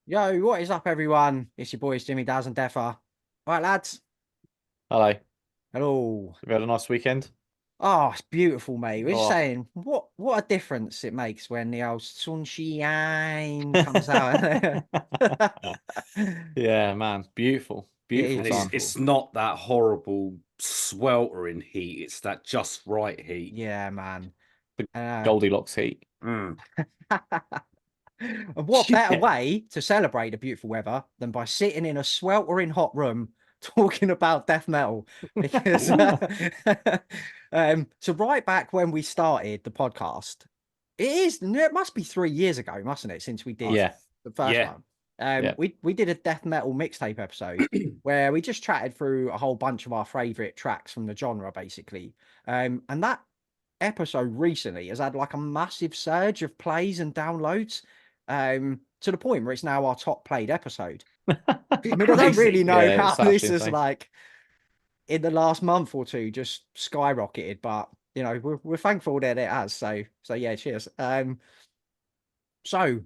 Yo, what is up, everyone? It's your boys, Jimmy, Daz, and Deffa. Right, lads. Hello. Hello. Have you had a nice weekend? Oh, it's beautiful, mate. We're just Oh, saying, what a difference it makes when the old sunshine comes out. yeah, man. Beautiful. It is Beautiful And it's sun. beautiful. it's not that horrible sweltering heat. It's that just right heat. Yeah, man. The Uh, Goldilocks heat. Mm. and what better Yeah. way to celebrate the beautiful weather than by sitting in a sweltering hot room talking about death metal? Because Ooh. so right back when we started the podcast, it must be 3 years ago, mustn't it, since we did I, Yeah. the first yeah. one. Yeah. We did a death metal mixtape episode where we just chatted through a whole bunch of our favorite tracks from the genre, basically. And that episode recently has had like a massive surge of plays and downloads, to the point where it's now our top played episode. I mean, I don't really Crazy. know Yeah, how it's this actually is insane. like in the last month or two just skyrocketed, but we're thankful that it has. So yeah, cheers. So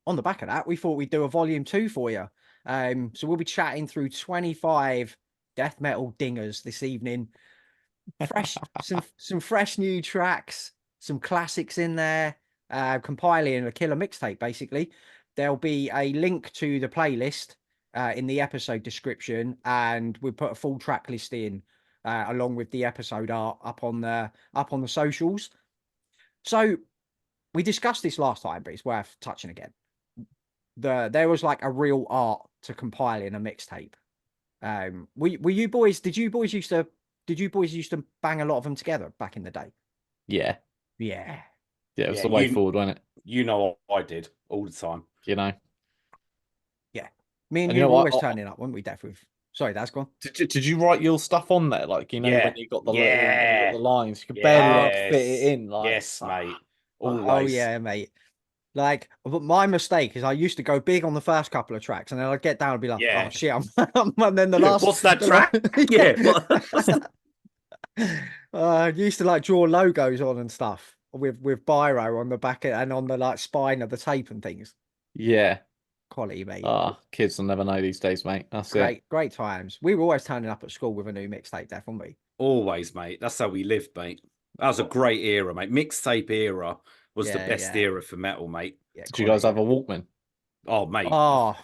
on the back of that, we thought we'd do a volume 2 for you. So we'll be chatting through 25 death metal dingers this evening. Fresh, some fresh new tracks, some classics in there, compiling a killer mixtape, basically. There'll be a link to the playlist in the episode description, and we'll put a full track list in along with the episode art up on the socials. So we discussed this last time, but it's worth touching again. There was like a real art to compiling a mixtape. Were you boys? Did you boys used to bang a lot of them together back in the day? Yeah. Yeah, Yeah, it was Yeah, the way you forward, wasn't it? you know I did all the time. You know. yeah. Me and And you you know were what? always turning up, weren't we, Def? With sorry, that's gone. Did you write your stuff on there? Like, when Yeah. you got the little when you got Yeah. the lines, you could barely like fit it Yes. in, like Yes, mate. Oh Always. yeah, mate. Like, but my mistake is I used to go big on the first couple of tracks, and then I'd get down and be like, "Oh Yeah. shit!" And then the last, What's that the last, track? Yeah. What's that? I used to like draw logos on and stuff with biro on the back and on the like spine of the tape and things. yeah. Quality, mate. Kids will never know these days, mate. That's it. Great times. We were always turning up at school with a new mixtape, Def, weren't we? Always, mate. That's how we lived, mate. That was a great era, mate. Mixtape era was the Yeah, best yeah, era for metal, mate. yeah. Did you guys Quality. have a Walkman? Oh, mate. Oh,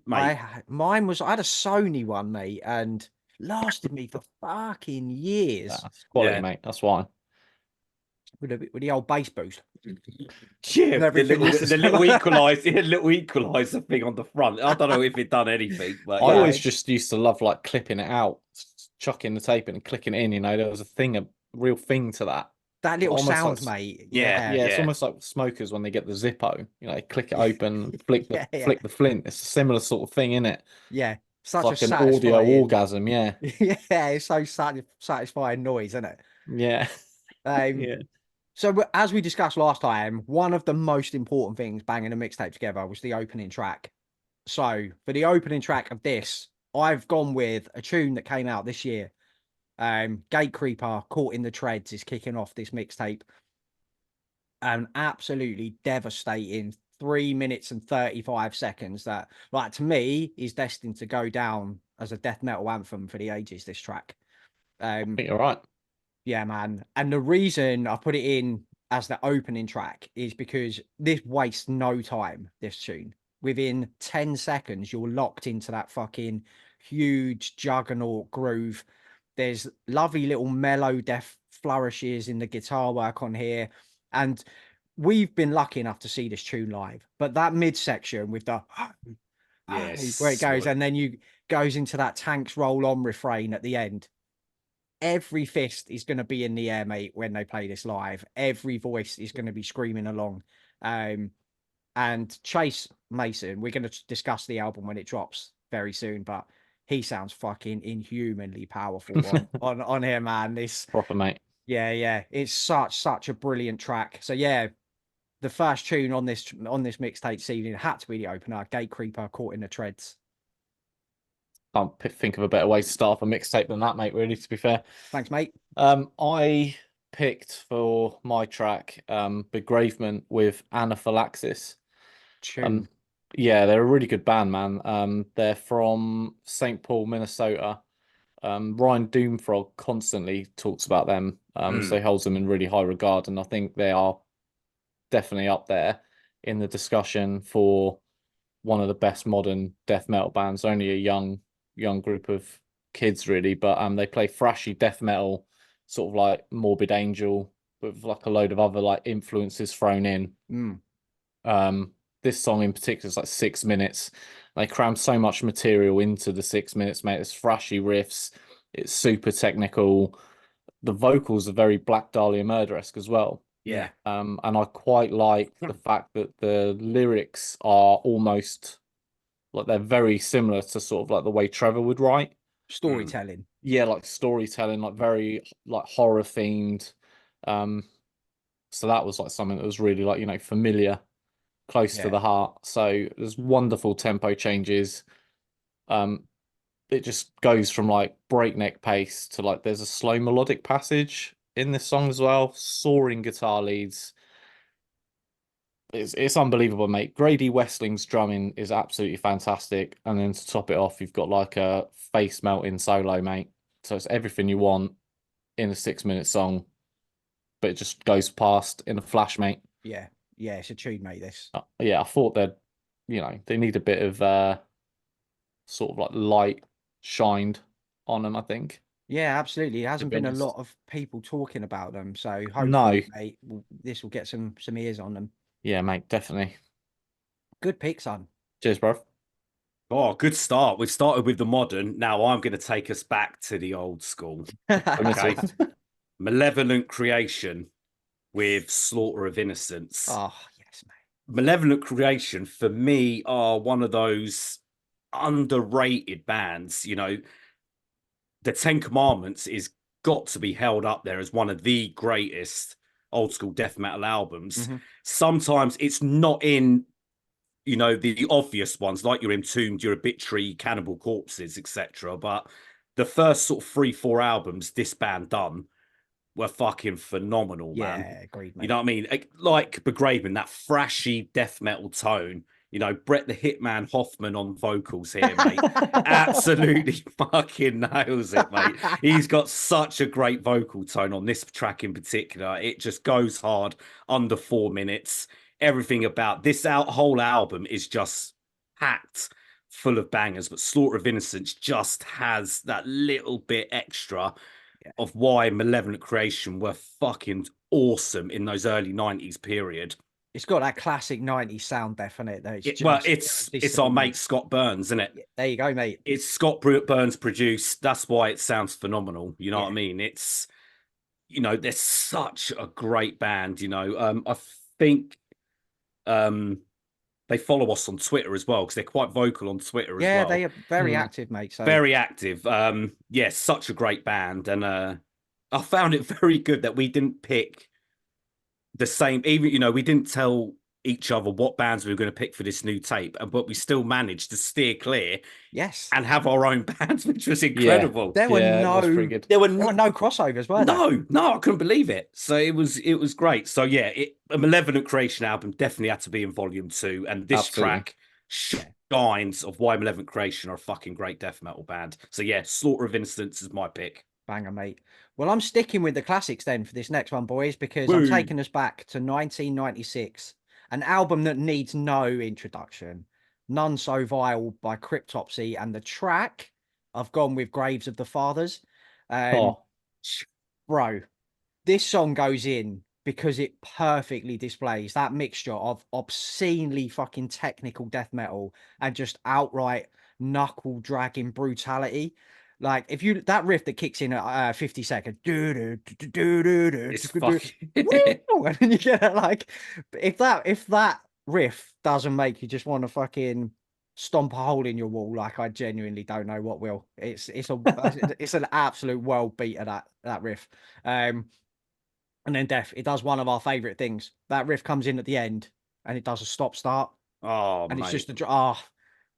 Mate. I had a Sony one, mate, and lasted me for fucking years That's quality, Yeah. mate. That's fine. with the old bass boost Yeah, and everything. the little equalizer, little equalizer thing on the front. I don't know if it done anything, I but yeah. always just used to love like clipping it out, chucking the tape in and clicking it in. There was a real thing to that. That little Almost like, sound, mate. Yeah, Yeah, yeah, it's yeah, almost like smokers when they get the Zippo. They click it open, flick the yeah, yeah, flick the flint. It's a similar sort of thing, isn't it? yeah. It's Such a like an audio satisfying. orgasm. Yeah, Yeah, it's so satisfying noise, isn't it? yeah, Um, yeah. So as we discussed last time, one of the most important things banging a mixtape together was the opening track. So for the opening track of this, I've gone with a tune that came out this year. Gate Creeper, Caught in the Treads is kicking off this mixtape. An absolutely devastating 3 minutes and 35 seconds that, like, to me, is destined to go down as a death metal anthem for the ages, this track. I think you're right. Yeah, man. And the reason I put it in as the opening track is because this wastes no time, this tune. Within 10 seconds, you're locked into that fucking huge juggernaut groove. There's lovely little mellow death flourishes in the guitar work on here. And we've been lucky enough to see this tune live. But that midsection with the where it yes. goes, What? and then you goes into that tanks roll on refrain at the end. Every fist is going to be in the air, mate, when they play this live. Every voice is going to be screaming along. And Chase Mason, we're going to discuss the album when it drops very soon, but he sounds fucking inhumanly powerful on here, man. This, Proper, mate. yeah, it's such a brilliant track. So yeah, the first tune on this mixtape season had to be the opener, Gate Creeper, Caught in the Treads. Can't think of a better way to start off a mixtape than that, mate. Really, to be fair. Thanks, mate. I picked for my track, Bereavement with Anaphylaxis. Um, Tune. Yeah, they're a really good band, man. They're from St. Paul, Minnesota. Ryan Doomfrog constantly talks about them, so he Mm. holds them in really high regard, and I think they are definitely up there in the discussion for one of the best modern death metal bands. Only a young group of kids really, but they play thrashy death metal, sort of like Morbid Angel, with like a load of other like influences thrown in. Mm. Um, this song in particular is like 6 minutes. They cram so much material into the 6 minutes, mate. It's thrashy riffs. It's super technical. The vocals are very Black Dahlia Murder-esque as well. Yeah. And I quite like the fact that the lyrics are almost like they're very similar to sort of like the way Trevor would write. Storytelling. Yeah, like storytelling, like very like horror themed. Um, so that was like something that was really like, familiar, close to Yeah. the heart. So there's wonderful tempo changes. Um, it just goes from like breakneck pace to like there's a slow melodic passage in this song as well, soaring guitar leads. It's unbelievable, mate. Grady Westling's drumming is absolutely fantastic, and then to top it off, you've got like a face melting solo, mate. So it's everything you want in a 6 minute song, but it just goes past in a flash, mate. Yeah. Yeah. It's a tune, mate. This. Yeah, I thought they need a bit of sort of like light shined on them, I think. Yeah, absolutely. It To hasn't be been a honest. lot of people talking about them, so No. hopefully, mate, this will get some ears on them. Yeah, mate, definitely. Good pick, son. Cheers, bro. Oh, good start. We've started with the modern. Now I'm going to take us back to the old school. Okay. Malevolent Creation with Slaughter of Innocence. Oh, yes, mate. Malevolent Creation, for me, are one of those underrated bands. The Ten Commandments is got to be held up there as one of the greatest old school death metal albums. Mm-hmm. Sometimes it's not in the obvious ones like your Entombed, your Obituary, Cannibal Corpses, etc. But the first sort of 3-4 albums this band done were fucking phenomenal, Yeah, man. agreed, mate. You know what I mean? Like Begraven, that thrashy death metal tone. Brett the Hitman Hoffman on vocals here, mate. Absolutely fucking nails it, mate. He's got such a great vocal tone on this track in particular. It just goes hard under 4 minutes. Everything about this whole album is just packed full of bangers, but Slaughter of Innocence just has that little bit extra of why Malevolent Creation were fucking awesome in those early 90s period. It's got that classic 90s sound def in it, though. It's our mate Scott Burns, isn't it? Yeah, there you go, mate. It's Scott Burns produced. That's why it sounds phenomenal. You know what I mean? It's, they're such a great band. I think they follow us on Twitter as well because they're quite vocal on Twitter as well. Yeah, they are very active, mate. So very active. Yeah, such a great band, and I found it very good that we didn't pick the same. Even we didn't tell each other what bands we were going to pick for this new tape, but we still managed to steer clear. Yes, and have our own bands, which was incredible. There were no crossovers, were there? No, I couldn't believe it. So it was great. So yeah, a Malevolent Creation album definitely had to be in volume 2, and this track shines of why Malevolent Creation are a fucking great death metal band. So yeah, Slaughter of Innocence is my pick. Banger, mate. Well, I'm sticking with the classics then for this next one, boys, because I'm taking us back to 1996, an album that needs no introduction. None So Vile by Cryptopsy, and the track I've gone with Graves of the Fathers. Bro, this song goes in because it perfectly displays that mixture of obscenely fucking technical death metal and just outright knuckle dragging brutality. Like that riff that kicks in at 50 seconds, and then you get it, like if that riff doesn't make you just want to fucking stomp a hole in your wall, like I genuinely don't know what will. It's an absolute world beater, that riff. And then it does one of our favorite things. That riff comes in at the end and it does a stop start. Oh, and mate. It's just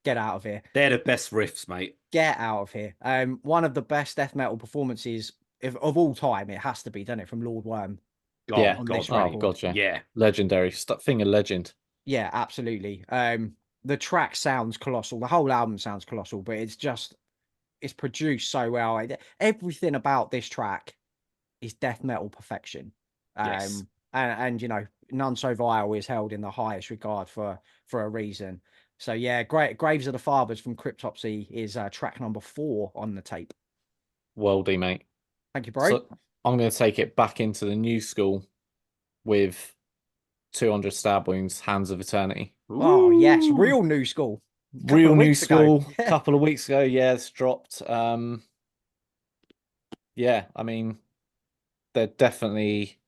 get out of here. They're the best riffs, mate. Get out of here. One of the best death metal performances of all time. It has to be, doesn't it, from Lord Worm? Gotcha. Yeah, legendary thing, a legend. Yeah, absolutely. the track sounds colossal. The whole album sounds colossal, but it's produced so well. Everything about this track is death metal perfection. Yes. And you know, None So Vile is held in the highest regard for a reason. So yeah, great. Graves of the Fathers from Cryptopsy is track number 4 on the tape. Worldy, mate. Thank you, bro. So I'm going to take it back into the new school with 200 Stab Wounds, Hands of Eternity. Oh yes, Ooh. real new school. Real new school. A Couple of weeks ago, yeah, it's dropped. Yeah, I mean, they're definitely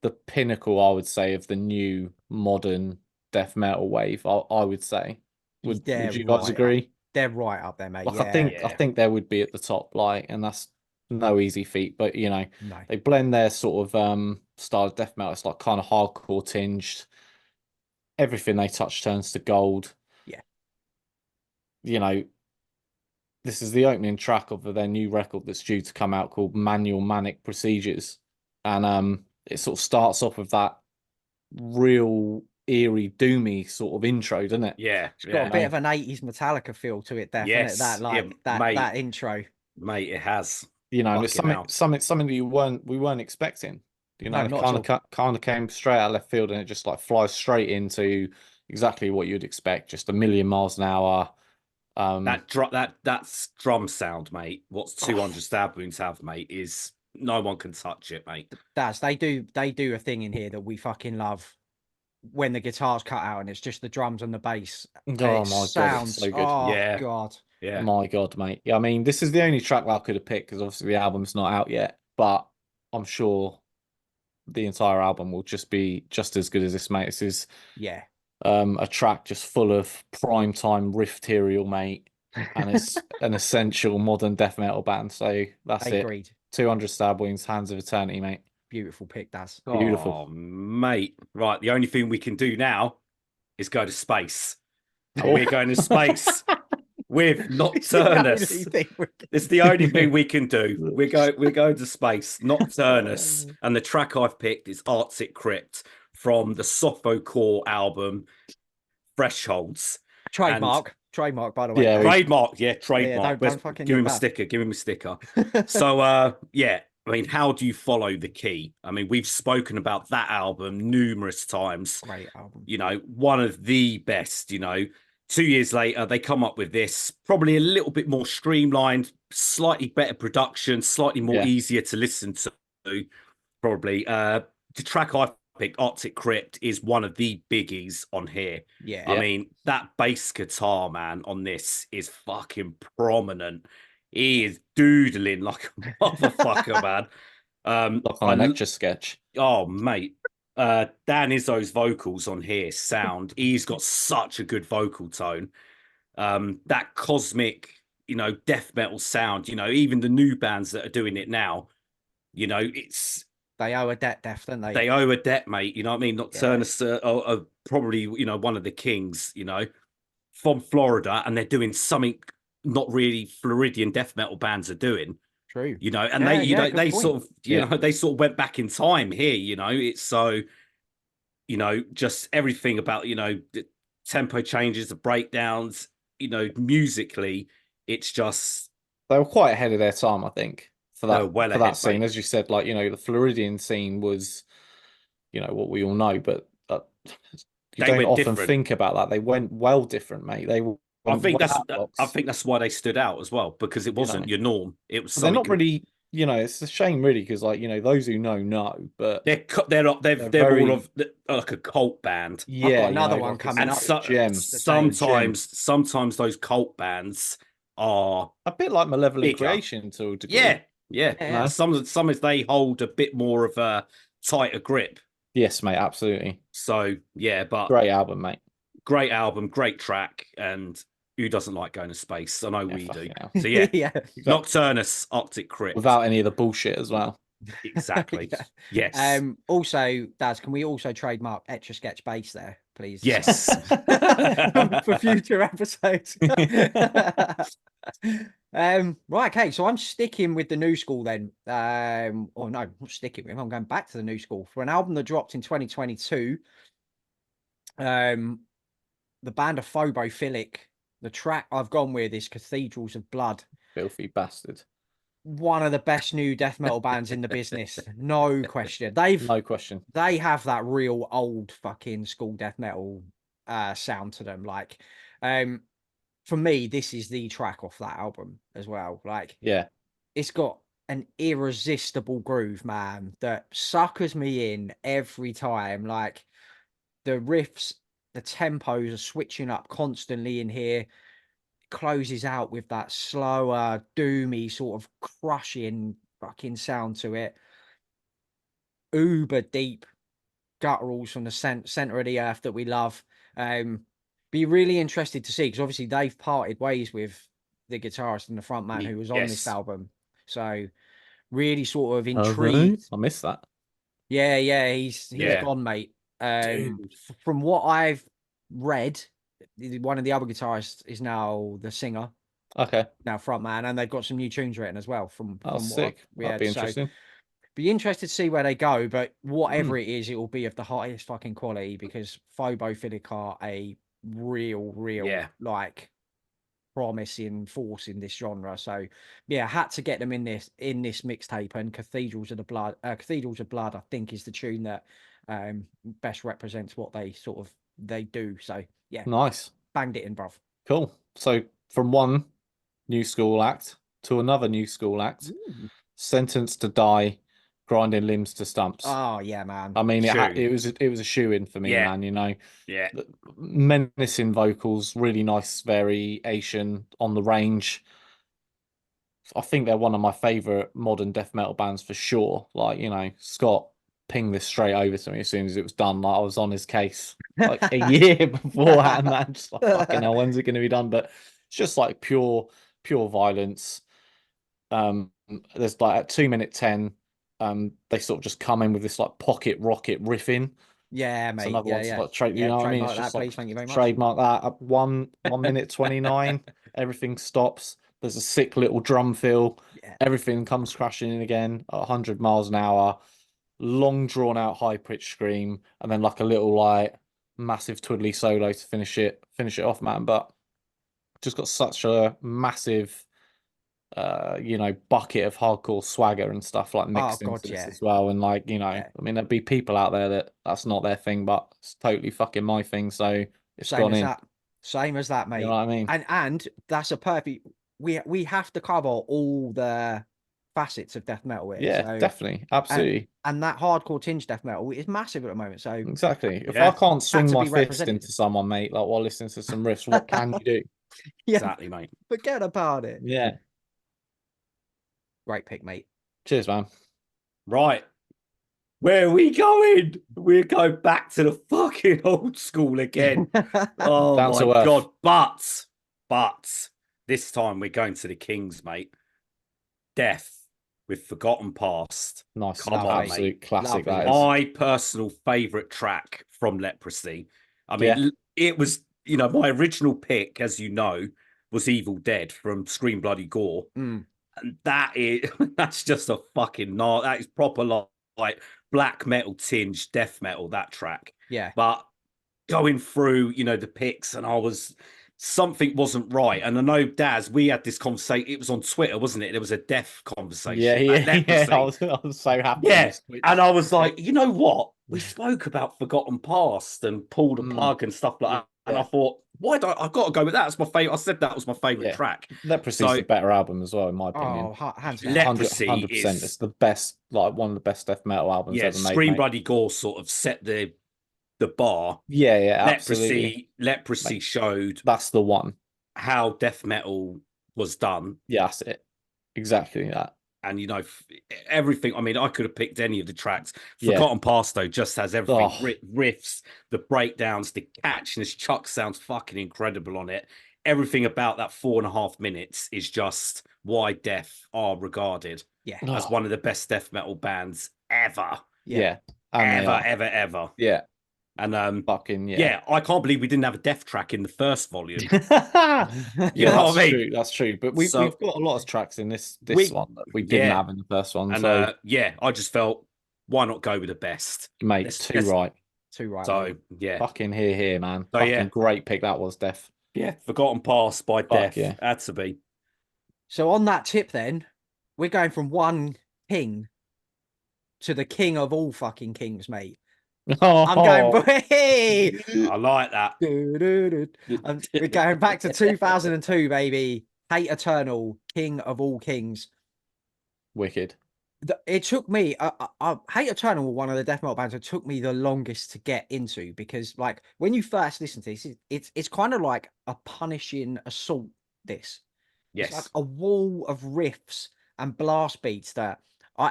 the pinnacle, I would say, of the new modern death metal wave. I would say. Would you guys agree? They're right up there, mate. Like, Yeah. I think they would be at the top, like, and that's no easy feat. But you know, No. they blend their sort of style of death metal. It's like kind of hardcore tinged. Everything they touch turns to gold. Yeah. You know, this is the opening track of their new record that's due to come out called Manual Manic Procedures, and it sort of starts off with that real eerie, doomy sort of intro, doesn't it? Yeah. It's got a bit of an 80s Metallica feel to it, definitely. Yes, That like yeah, that intro. Mate, it has. You know, and it's Fucking hell. something that we weren't expecting. You know, No, it not at all. kind of came straight out of left field, and it just like flies straight into exactly what you'd expect, just a million miles an hour. That drum sound, mate. What's 200 Stab Wounds have, mate, is no one can touch it, mate. They do a thing in here that we fucking love when the guitar's cut out and it's just the drums and the bass. Oh my god, it's so good. Oh Yeah. god. Yeah. My god, mate. Yeah, I mean, this is the only track that I could have picked because obviously the album's not out yet, but I'm sure the entire album will just be just as good as this, mate. This is Yeah. a track just full of prime time riff-terial, mate, and it's an essential modern death metal band. So that's it. Agreed. 200 Stab Wounds, Hands of Eternity, mate. Beautiful pick, Daz. Beautiful. Oh, mate. Right. The only thing we can do now is go to space. And Oh. we're going to space with Nocturnus. It's the only thing we can do. We're going to space. Nocturnus. And the track I've picked is Arctic Crypt from the Sophocor album Thresholds. Trademark, by the way. Yeah, Trademark. don't fucking give him nip a that. sticker. Give him a sticker. So, yeah. I mean, how do you follow the key? I mean, we've spoken about that album numerous times. Great album. You know, one of the best, you know. 2 years later, they come up with this, probably a little bit more streamlined, slightly better production, slightly more easier to listen to, probably. The track I picked, Arctic Crypt, is one of the biggies on here. Yeah. I mean, that bass guitar, man, on this is fucking prominent. He is doodling like a motherfucker, man. Like on an extra sketch. Oh, mate. Dan Izzo's vocals on here sound. He's got such a good vocal tone. That cosmic, you know, death metal sound. You know, even the new bands that are doing it now, you know, they owe a debt, don't they? They owe a debt, mate. You know what I mean? Nocturnus are probably, you know, one of the kings, you know, from Florida, and they're doing something not really Floridian death metal bands are doing. True. You know, and they sort of, you know, they sort of went back in time here, you know. It's so, you know, just everything about, you know, the tempo changes, the breakdowns, you know, musically, it's just they were quite ahead of their time, I think, for that scene. mate. As you said, like, you know, the Floridian scene was, you know, what we all know, but you don't often think about that. They went well different, mate. I think that's why they stood out as well, because it wasn't your norm. It was they're not really, you know, it's a shame really, because like, you know, those who know, but they're all of like a cult band. Yeah, I've got another one coming up. Sometimes those cult bands are a bit like Malevolent Creation to a degree. Yeah. Some they hold a bit more of a tighter grip. Yes, mate, absolutely. So yeah, but great album, mate. Great album, great track, and who doesn't like going to space? I know we do. Hell. So yeah, Nocturnus, Arctic Crypt, without any of the bullshit as well. Exactly. Yes. Also, Daz, can we also trademark Etch a Sketch bass there, please? Yes. For future episodes. Right, okay. So I'm sticking with the new school then. Or no, I'm not sticking with. I'm going back to the new school for an album that dropped in 2022. the band of Phobophilic. The track I've gone with is Cathedrals of Blood. Filthy bastard. One of the best new death metal bands in the business, no question. No question. They have that real old fucking school death metal sound to them. Like, for me, this is the track off that album as well. Like, Yeah. it's got an irresistible groove, man, that suckers me in every time. Like, the riffs, the tempos are switching up constantly in here. Closes out with that slower, doomy, sort of crushing fucking sound to it. Uber deep gutturals from the center of the earth that we love. Be really interested to see, because obviously they've parted ways with the guitarist and the front man who was on this Yes. album. So really sort of intrigued. I missed that. Yeah, he's Yeah. gone, mate. Dude. From what I've read, one of the other guitarists is now the singer, Okay. now front man, and they've got some new tunes written as well from Oh, what sick. I've That'd read. be So interesting. be interested to see where they go, but whatever it is, it will be of the highest fucking quality, because Phobophilic are a real Yeah. like promising force in this genre. So yeah, had to get them in this mixtape. And Cathedrals of Blood, I think, is the tune that best represents what they do. So yeah, Nice. banged it in, bruv. Cool. So from one new school act to another new school act, Ooh. sentenced to die, grinding limbs to stumps. Oh yeah, man. I mean, Shoe. it was a shoe in for me, Yeah. man. You know, Yeah. menacing vocals, really nice variation on the range. I think they're one of my favorite modern death metal bands for sure. Like, you know, Scott pinged this straight over to me as soon as it was done. Like, I was on his case like a year beforehand, man. Just like, fucking hell, when's it going to be done? But it's just like pure violence. There's like at 2 minute 10, they sort of just come in with this like pocket rocket riffing. Yeah, It's mate. another Yeah, one's yeah. like trade, you know what I mean? It's Trademark that, just please. like Thank you very much. trademark that at 1 minute 29. Everything stops. There's a sick little drum fill. Yeah. Everything comes crashing in again at 100 miles an hour. Long drawn out high pitched scream, and then like a little like massive twiddly solo to finish it off, man. But just got such a massive you know, bucket of hardcore swagger and stuff like mixed God, into this yeah. as well. And like, you know, Yeah. I mean, there'd be people out there that's not their thing, but it's totally fucking my thing. So it's Same gone as in. that. Same as that, mate. You know what I mean? And that's a perfect. We have to cover all the facets of death metal here. Yeah, So, definitely, absolutely, and that hardcore tinge death metal is massive at the moment. So exactly. If Yeah. I can't swing to my be fist represented. into someone, mate, like while listening to some riffs, what can you do? yeah, Exactly, mate. forget about it. Yeah. Great pick, mate. Cheers, man. Right. Where are we going? We're going back to the fucking old school again. Oh Down my to earth. God. But this time we're going to the Kings, mate. Death with Forgotten Past. Nice, Come on, absolute classic. Lovely. That is. My personal favorite track from Leprosy. I mean, Yeah. it was, you know, my original pick, as you know, was Evil Dead from Scream Bloody Gore. Mm. And that's just a fucking that is proper like black metal tinge death metal, that track. Yeah. But going through, you know, the picks, and something wasn't right. And I know, Daz, we had this conversation. It was on Twitter, wasn't it? There was a death conversation. Yeah. I was so happy. Yeah. And I was like, you know what? We spoke about Forgotten Past and pulled a plug and stuff like that. And I thought, I've got to go with that. It's my favorite. I said that was my favorite track. Leprosy's the better album as well, in my opinion. Oh, hands down. Leprosy 100%. is It's the best, like one of the best death metal albums ever made. Scream mate. Bloody Gore sort of set the bar. Yeah, absolutely. Leprosy showed That's the one. how death metal was done. Yeah, that's it. Exactly that. And, you know, everything. I mean, I could have picked any of the tracks. Forgotten Past, though, just has everything. Riffs, the breakdowns, the catchiness. Chuck sounds fucking incredible on it. Everything about that 4.5 minutes is just why Death are regarded as one of the best death metal bands ever. Yeah. Ever. Yeah. And fucking I can't believe we didn't have a death track in the first volume. Yeah, You know that's what I mean? true. That's true. But we've got a lot of tracks in this one that we didn't have in the first one. And so I just felt, why not go with the best? mate, too right. Too right. So mate. yeah, Fucking here, man. So, Fucking yeah. great pick that was, Def. yeah, Forgotten Past by Fuck Death. yeah. Had to be. So on that tip, then we're going from one king to the king of all fucking kings, mate. I'm going. Hey! I like that. We're going back to 2002, baby. Hate Eternal, king of all kings. Wicked. It took me. Hate Eternal were one of the death metal bands that took me the longest to get into because, like, when you first listen to this, it's kind of like a punishing assault. This, it's like Yes. a wall of riffs and blast beats that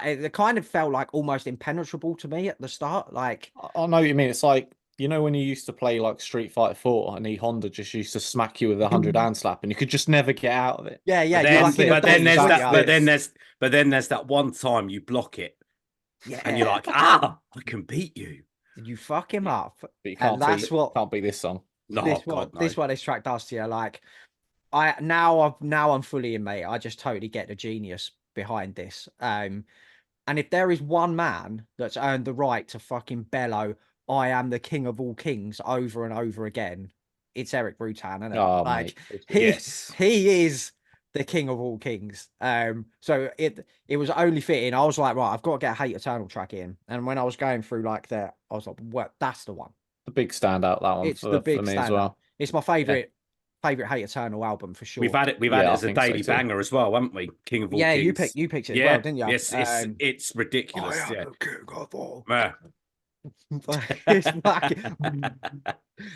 it kind of felt like almost impenetrable to me at the start. Like, I know what you mean. It's like, you know, when you used to play like Street Fighter 4 and E Honda just used to smack you with 100 hand slap and you could just never get out of it. yeah, But you're then, like in a but then daze, there's weren't that. ya? But then there's that one time you block it, Yeah, and you're like, I can beat you. you fuck him up, But you and that's what can't beat this song. No, God, no. this what this track does to you. Like, now I'm fully in, mate. I just totally get the genius behind this. And if there is one man that's earned the right to fucking bellow, "I am the king of all kings" over and over again, it's Eric Brutan, isn't it? Oh, Like, mate. Yes. he is the king of all kings. So it was only fitting. I was like, right, I've got to get a Hate Eternal track in. And when I was going through like that, I was like, well, that's the one. The big standout, that one It's the for big me as standout. well. It's my favorite Hate Eternal album for sure. We've had it Yeah, I as a think so daily too. banger as well, haven't we? King of all Yeah, kings. you picked it as Yeah, well, didn't you? yes, it's ridiculous. I am Yeah. the king of all. Yeah. it's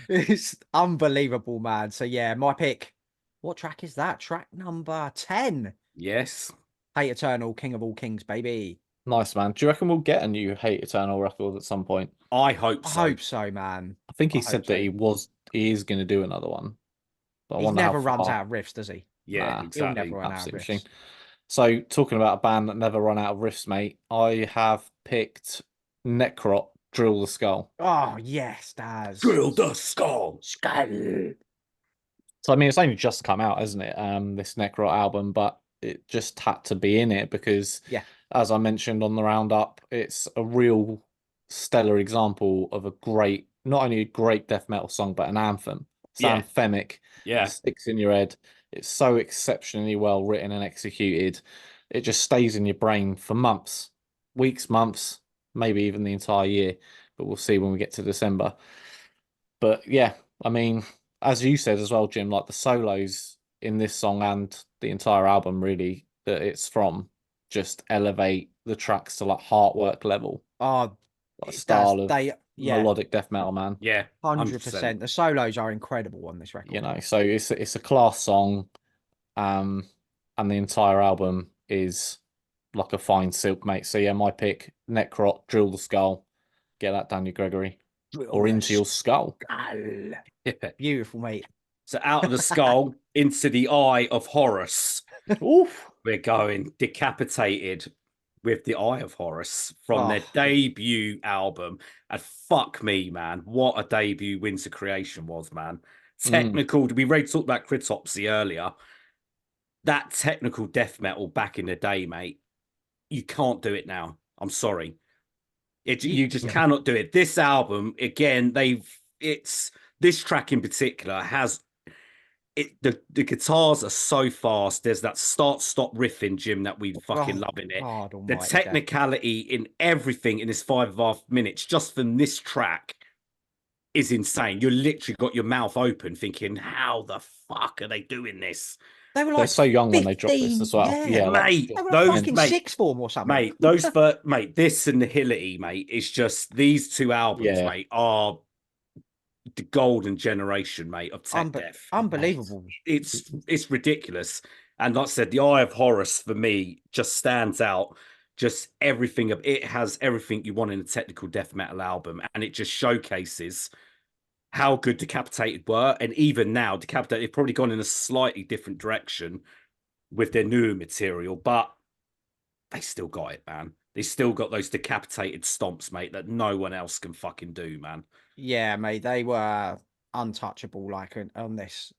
it's unbelievable, man. So yeah, my pick. What track is that? Track number 10. Yes. Hate Eternal, King of All Kings, baby. Nice, man. Do you reckon we'll get a new Hate Eternal record at some point? I hope I so. hope so, man. I think he I said hope that so. he is going to do another one. But I He wonder how never runs far. out of riffs, does he? Yeah, Nah, He'll exactly. never run out of absolute riffs. machine. So, talking about a band that never run out of riffs, mate, I have picked Necrot, Drill the Skull. Oh yes, Daz. Drill the skull. Skull. So, I mean, it's only just come out, hasn't it? This Necrot album, but it just had to be in it because, Yeah. as I mentioned on the roundup, it's a real stellar example of not only a great death metal song, but an anthem. It's Yeah. anthemic. Yeah. It sticks in your head. It's so exceptionally well written and executed. It just stays in your brain for months, weeks, months, maybe even the entire year. But we'll see when we get to December. But yeah, I mean, as you said as well, Jim, like the solos in this song and the entire album, really, that it's from, just elevate the tracks to like heartwork level. Oh, Like style of yeah, melodic death metal, man. Yeah. 100%. The solos are incredible on this record. You know, so it's a class song, and the entire album is like a fine silk, mate. So yeah, my pick, Necrot, Drill the Skull, get that down your Gregory, or into your skull. Yeah. Beautiful, mate. So out of the skull into the eye of Horus. Oof. We're going Decapitated with the Eye of Horus from their Oh. debut album. And fuck me, man, what a debut Winter Creation was, man. Technical. We already talked about Critopsy earlier. That technical death metal back in the day, mate. You can't do it now. I'm sorry. You just cannot do it. This album, again, it's this track in particular has the guitars are so fast. There's that start-stop riffing, Jim, that we fucking love in it. God The almighty, technicality in everything in this 5.5 minutes, just from this track, is insane. You literally got your mouth open thinking, how the fuck are they doing this? They were They're like so young when they drop this as well. Yeah, mate. They were Those fucking sixth form or something. Mate, mate, this and the Hillity, mate, is just these two albums, mate, are the golden generation, mate, of tech death. Unbelievable. It's ridiculous. And like I said, the Eye of Horus for me just stands out. Just everything it has everything you want in a technical death metal album, and it just showcases how good Decapitated were. And even now, Decapitated have probably gone in a slightly different direction with their newer material, but they still got it, man. They still got those Decapitated stomps, mate, that no one else can fucking do, man. Yeah, mate, they were untouchable, like on this.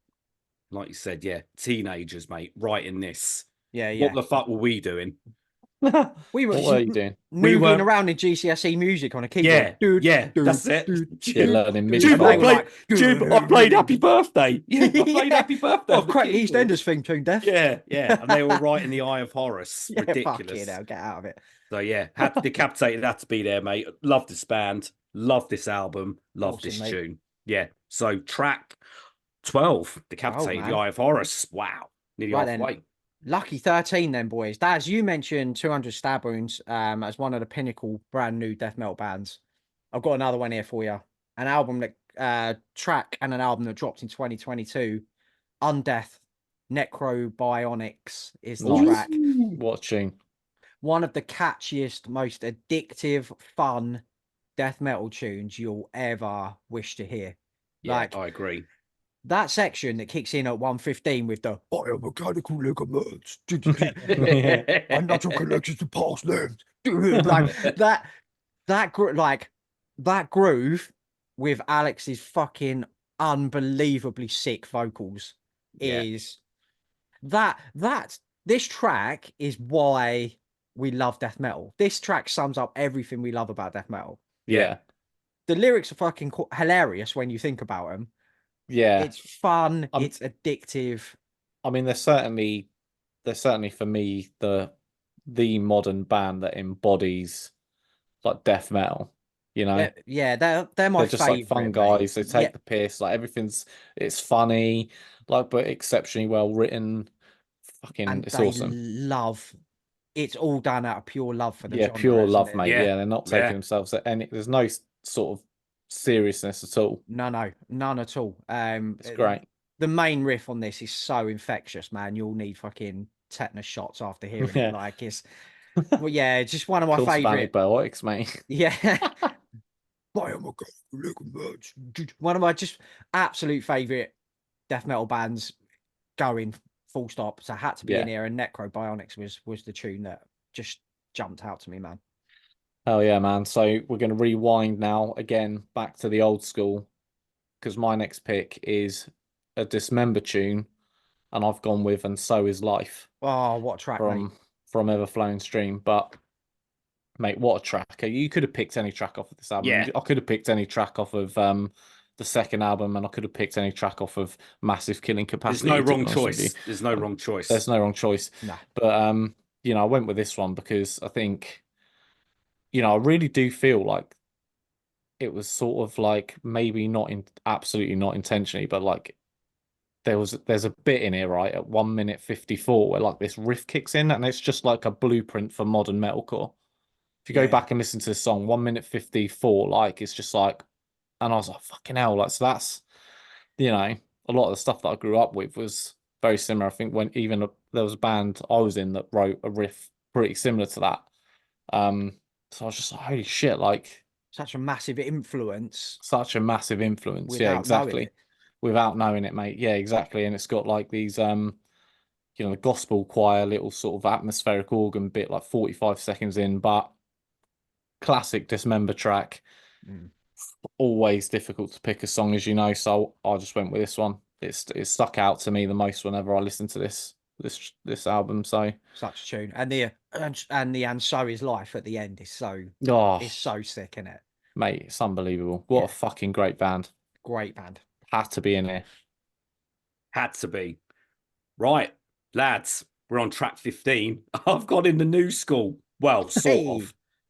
Like you said, yeah, teenagers, mate, writing this. Yeah. What the fuck were we doing? We were What were you doing? We noodling were- around in GCSE music on a Yeah, keyboard. that's it. Yeah, learning MIDI Jube, And they I were files. like, Jube, I played Happy Birthday. Yeah, I played Yeah. Happy Birthday. Oh, on the crack keyboard. EastEnders theme tune, Def. Yeah. And they were right in the eye of Horus. Yeah, fuck Ridiculous. it, now get out of it. So yeah, had Decapitated had to be there, mate. Love this band, love this album, love Awesome, this mate. tune. Yeah. So track 12, Decapitated, the man. Eye of Horus. Wow. Nearly Right then. halfway. Lucky 13 then, boys. Daz, you mentioned 200 Stab Wounds as one of the pinnacle brand new death metal bands. I've got another one here for you. An album that track and an album that dropped in 2022. Undeath, Necrobionics is the Nice. track. What a tune. One of the catchiest, most addictive, fun death metal tunes you'll ever wish to hear. Yeah, Like I agree. that section that kicks in at 1:15 with the biomechanical ligaments and natural connections to past limbs. Like that groove with Alex's fucking unbelievably sick vocals Yeah. is this track is why we love death metal. This track sums up everything we love about death metal. Yeah. The lyrics are fucking hilarious when you think about them. Yeah. It's fun. I'm- It's addictive. I mean, they're certainly for me the modern band that embodies like death metal. You know, Yeah, they're my they're just like favorite, fun mate. guys. They take Yeah, the piss. Like it's funny, like but exceptionally well written. Fucking, and it's they awesome. love. It's all done out of pure love for the Yeah, genre, pure isn't love, it? mate. Yeah. Yeah, they're not taking Yeah. themselves at any. There's no sort of seriousness at all. No, none at all. It's great. The main riff on this is so infectious, man. You'll need fucking tetanus shots after hearing Yeah. it. Like it's, well, yeah, it's just one of my Course of favorite. antibiotics, mate. Yeah. One of my just absolute favorite death metal bands going, full stop. So had to be in Yeah. here, and Necrobionics was the tune that just jumped out to me, man. Oh yeah, man. So we're going to rewind now again back to the old school because my next pick is a Dismember tune, and I've gone with "And So Is Life" Oh, what a track, mate. from Everflowing Stream. But mate, what a track! You could have picked any track off of this album. Yeah. I could have picked any track off of the second album, and I could have picked any track off of Massive Killing There's Capacity. no to be wrong honest with you. choice. There's no wrong choice. There's no wrong choice. Nah. But you know, I went with this one because I think, you know, I really do feel like it was sort of like maybe absolutely not intentionally, but like there's a bit in here, right, at 1 minute 54 where like this riff kicks in and it's just like a blueprint for modern metalcore. If you go Yeah. back and listen to the song, 1 minute 54, like it's just like, and I was like, fucking hell, like so that's, you know, a lot of the stuff that I grew up with was very similar. I think when even there was a band I was in that wrote a riff pretty similar to that. So I was just like, holy shit, like Such a massive influence. such a massive influence. Without Yeah, knowing exactly. it. Without knowing it, mate. Yeah, exactly. And it's got like these you know, the gospel choir little sort of atmospheric organ bit like 45 seconds in, but classic Dismember track. Always difficult to pick a song, as you know, so I just went with this one. It stuck out to me the most whenever I listened to this album. So Such a tune. And the and so is life at the end is so it's so sick, isn't it? mate, it's unbelievable. What Yeah. a fucking great band. Great band. Had to be in here. Had to be. Right, lads, we're on track 15. I've got in the new school. Well, Hey.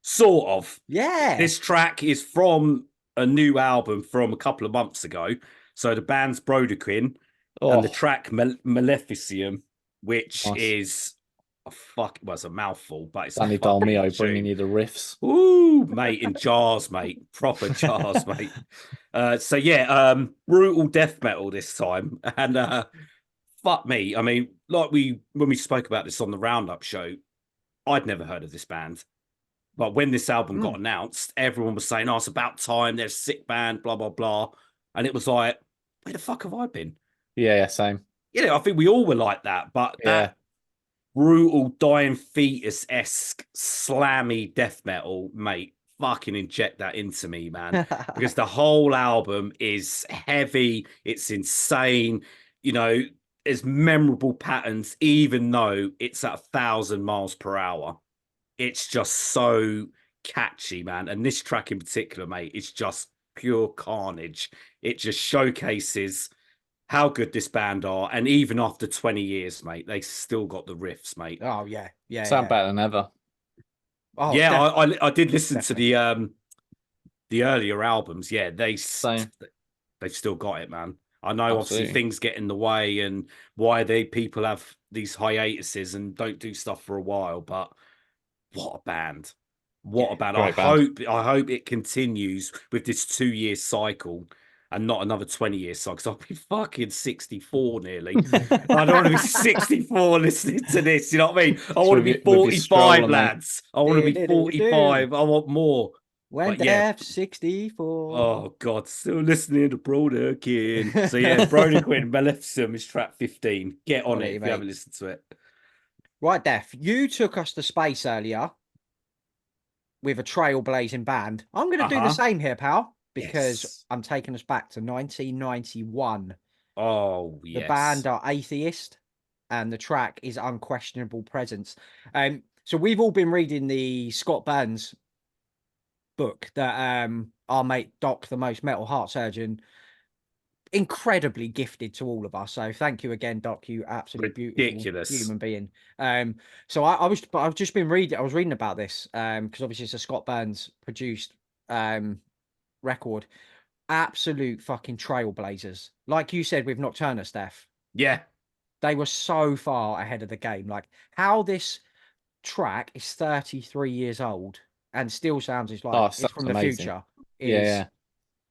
Sort of. Yeah. This track is from a new album from a couple of months ago. So the band's Brodequin and the track Maleficium, which Nice. is it's a mouthful, but it's Danny a fucking Dalmio tune. bringing you the riffs. Ooh, mate, in jars, mate. Proper jars, mate. So yeah, brutal death metal this time. And fuck me. I mean, like when we spoke about this on the Roundup show, I'd never heard of this band. But when this album got announced, everyone was saying, oh, it's about time, they're a sick band, blah, blah, blah. And it was like, where the fuck have I been? Yeah, same. You know, I think we all were like that, but that brutal dying fetus-esque slammy death metal, mate, fucking inject that into me, man. Because the whole album is heavy, it's insane, you know, there's memorable patterns, even though it's at 1,000 miles per hour. it's just so catchy, man. And this track in particular, mate, is just pure carnage. It just showcases how good this band are. And even after 20 years, mate, they still got the riffs, mate. Oh yeah, yeah, Sound yeah. better than ever. Oh Yeah, I did listen to definitely. the earlier albums. Yeah, Same. they've still got it, man. I know obviously Absolutely. things get in the way and why people have these hiatuses and don't do stuff for a while, but what a band. What Yeah, a band. great band. I hope it continues with this 2-year cycle and not another 20-year cycle. Because I'll be fucking 64 nearly. I don't want to be 64 listening to this. You know what I mean? I want to be With your 45, stroller, mate. lads. I want to be Do-do-do-do. 45. I want more. When But yeah, Death 64. oh God, still listening to Broderkin. So yeah, Broderkin, Maleficent is track 15. Get on Quality, it if you mate. haven't listened to it. Right, Def, you took us to space earlier with a trailblazing band. I'm going to do the Uh-huh. same here, pal, because Yes. I'm taking us back to 1991. Oh, The yes. band are Atheist, and the track is Unquestionable Presence. So we've all been reading the Scott Burns book that our mate Doc, the most metal heart surgeon, incredibly gifted to all of us. So thank you again, Doc. You absolutely beautiful Ridiculous. human being. So I've just been reading. I was reading about this because obviously it's a Scott Burns produced record. Absolute fucking trailblazers, like you said with Nocturna, Steph. Yeah. They were so far ahead of the game. Like how this track is 33 years old and still sounds Oh, like it it's sounds from the amazing. future. Yeah, Is yeah.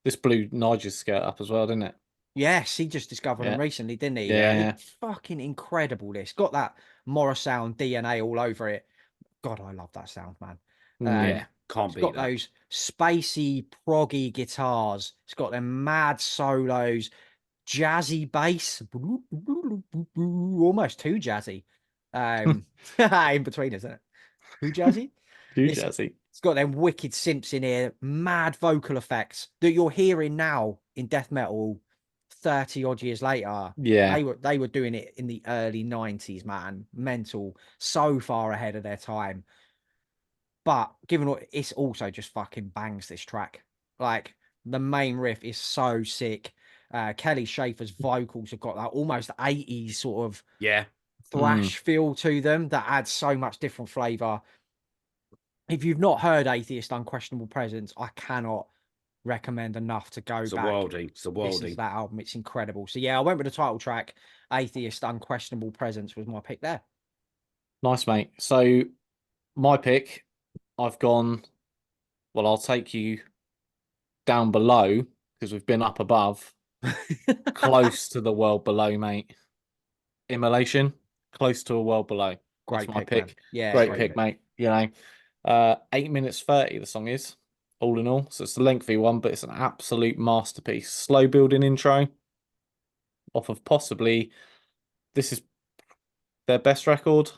This blew Nigel's skirt up as well, didn't it? Yes, he just discovered them Yeah. recently, didn't he? Yeah. It's fucking incredible. This got that Morris sound DNA all over it. God, I love that sound, man. Yeah. Can't It's beat got that. those spacey, proggy guitars. It's got them mad solos, jazzy bass, almost too jazzy. In between, isn't it? Too jazzy. Too It's jazzy. it's got them wicked synths in here, mad vocal effects that you're hearing now in death metal 30 odd years later. Yeah. They were doing it in the early 90s, man. Mental, so far ahead of their time. But given what it's also just fucking bangs this track. Like the main riff is so sick. Kelly Schaefer's vocals have got that almost 80s sort of Yeah. thrash feel to them that adds so much different flavor. If you've not heard Atheist Unquestionable Presence, I cannot recommend enough to go It's a back. worldie. It's a Listen to worldie. that album. It's incredible. So yeah, I went with the title track. Atheist Unquestionable Presence was my pick there. Nice, mate. So my pick, I've gone, well, I'll take you down below because we've been up above, close to the world below, mate. Immolation, close to a world below. That's Great my pick, man. pick. Yeah, Great great pick, mate. You know, 8 minutes 30, the song is, all in all. So it's a lengthy one, but it's an absolute masterpiece. Slow building intro off of possibly, this is their best record.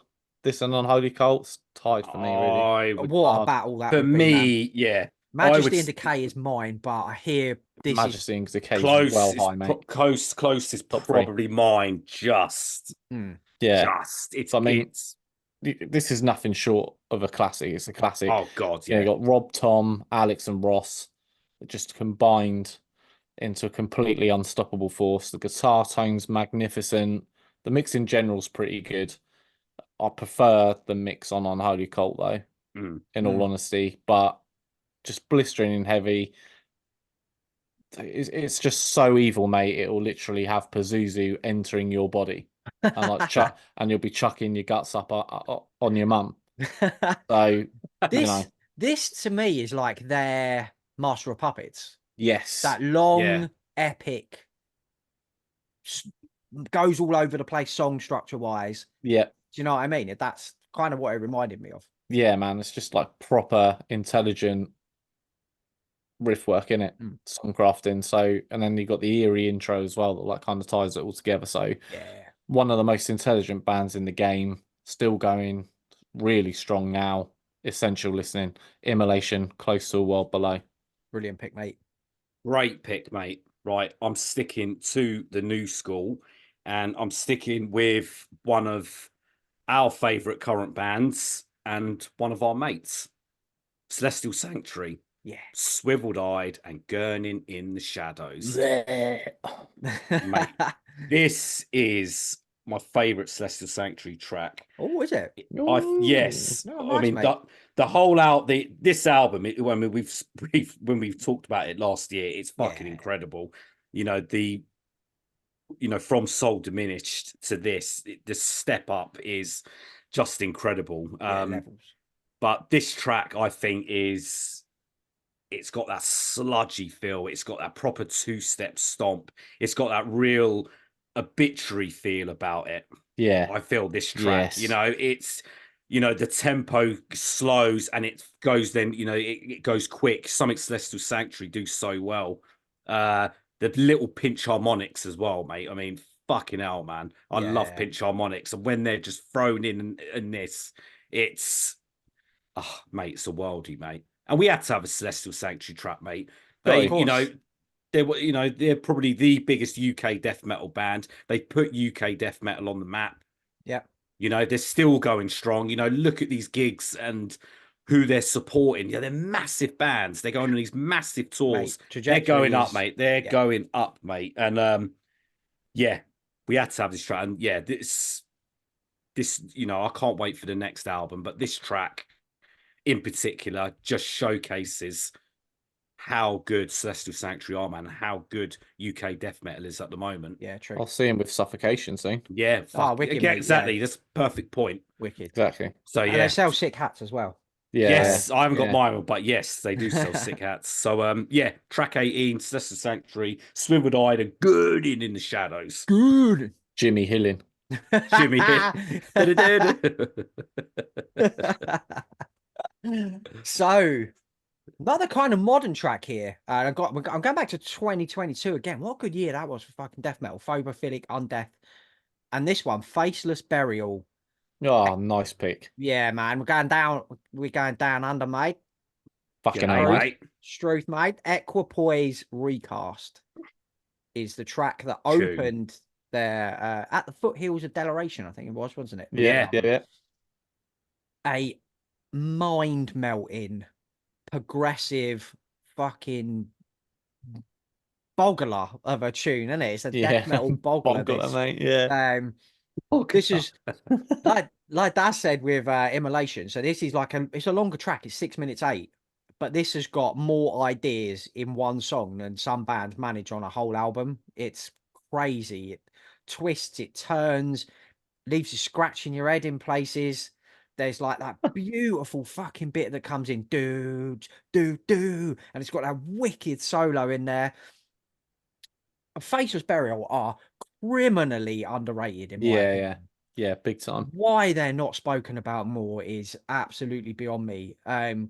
This and Unholy Cults tied for me, really. I would, What a battle that for would be, man. me, yeah. I would Majesty and Decay is mine, but I hear this Majesty and Decay is close. well It's high, mate. close is Top three. probably mine. Just Yeah. it's So, I mean, it's this is nothing short of a classic. It's a classic. oh God, You yeah. got Rob, Tom, Alex, and Ross just combined into a completely unstoppable force. The guitar tone's magnificent. The mix in general's pretty good. I prefer the mix on Unholy Cult though, in all honesty. But just blistering and heavy. It's just so evil, mate. It will literally have Pazuzu entering your body, and like and you'll be chucking your guts up on your mum. So this to me is like their Master of Puppets. Yes, that long, epic, goes all over the place, song structure wise. Yeah, do you know what I mean? That's kind of what it reminded me of. Yeah, man, it's just like proper intelligent riff work in it, song crafting. So, and then you got the eerie intro as well that like kind of ties it all together. So, yeah, one of the most intelligent bands in the game, still going really strong now. Essential listening. Immolation, Close to a World Below. Brilliant pick, mate. Great pick, mate. Right, I'm sticking to the new school, and I'm sticking with one of our favorite current bands, and one of our mates, Celestial Sanctuary, Yeah. Swiveled Eyed and Gurning in the Shadows. Mate, this is my favourite Celestial Sanctuary track. Oh, is it? Yes, No, I nice, mean mate. the whole this album. I mean, when we've talked about it last year, it's fucking Yeah. incredible. You know from Soul Diminished to this, the step up is just incredible. Yeah, levels. But this track, I think, it's got that sludgy feel. It's got that proper two-step stomp. It's got that real obituary feel about it. Yeah. I feel this track. Yes. It's the tempo slows and it goes then, it goes quick. Something Celestial Sanctuary do so well. The little pinch harmonics as well, mate. I mean, fucking hell, man. I love Yeah. pinch harmonics. And when they're just thrown in this, it's mate, it's a worldie, mate. And we had to have a Celestial Sanctuary track, mate. Yeah, They, of course. they were, they're probably the biggest UK death metal band. They put UK death metal on the map. Yeah. They're still going strong. Look at these gigs and who they're supporting. Yeah, they're massive bands. They're going on these massive tours. Mate, They're going up, is... mate. They're going up, mate. And yeah, we had to have this track. And yeah, this, I can't wait for the next album. But this track in particular just showcases how good Celestial Sanctuary are, man, how good UK death metal is at the moment. Yeah, true. I'll see him with Suffocation soon. Yeah, wicked, yeah, mate, exactly. yeah. That's a perfect point. Wicked. Exactly. So And yeah, they sell sick hats as well. Yeah. yes, I haven't got yeah. mine, but yes, they do sell sick hats. So yeah, track 18, Celestial Sanctuary, Swiveled Eyed and Girding in the Shadows. Good. Jimmy Hillen. Jimmy hit. So another kind of modern track here. I'm going back to 2022 again. What a good year that was for fucking death metal. Phobophilic, Undeath. And this one, Faceless Burial. Oh, nice pick. Yeah, man. We're going down under, mate. Fucking G'day, hell, mate. mate. Struth, mate. Equipoise Recast is the track that Tune. opened their at the foothills of Deleration, I think it was, wasn't it? Yeah. A mind melting, progressive fucking boggler of a tune, isn't it? It's a death metal boggler. Boggler, mate. Yeah. This is like Dad said with Immolation. So this is it's a longer track. It's 6 minutes 8, but this has got more ideas in one song than some bands manage on a whole album. It's crazy. It twists, it turns, leaves you scratching your head in places. There's like that beautiful fucking bit that comes in, do, do, do, and it's got that wicked solo in there. Faceless Burial are criminally underrated in my opinion. Yeah, big time. Why they're not spoken about more is absolutely beyond me. The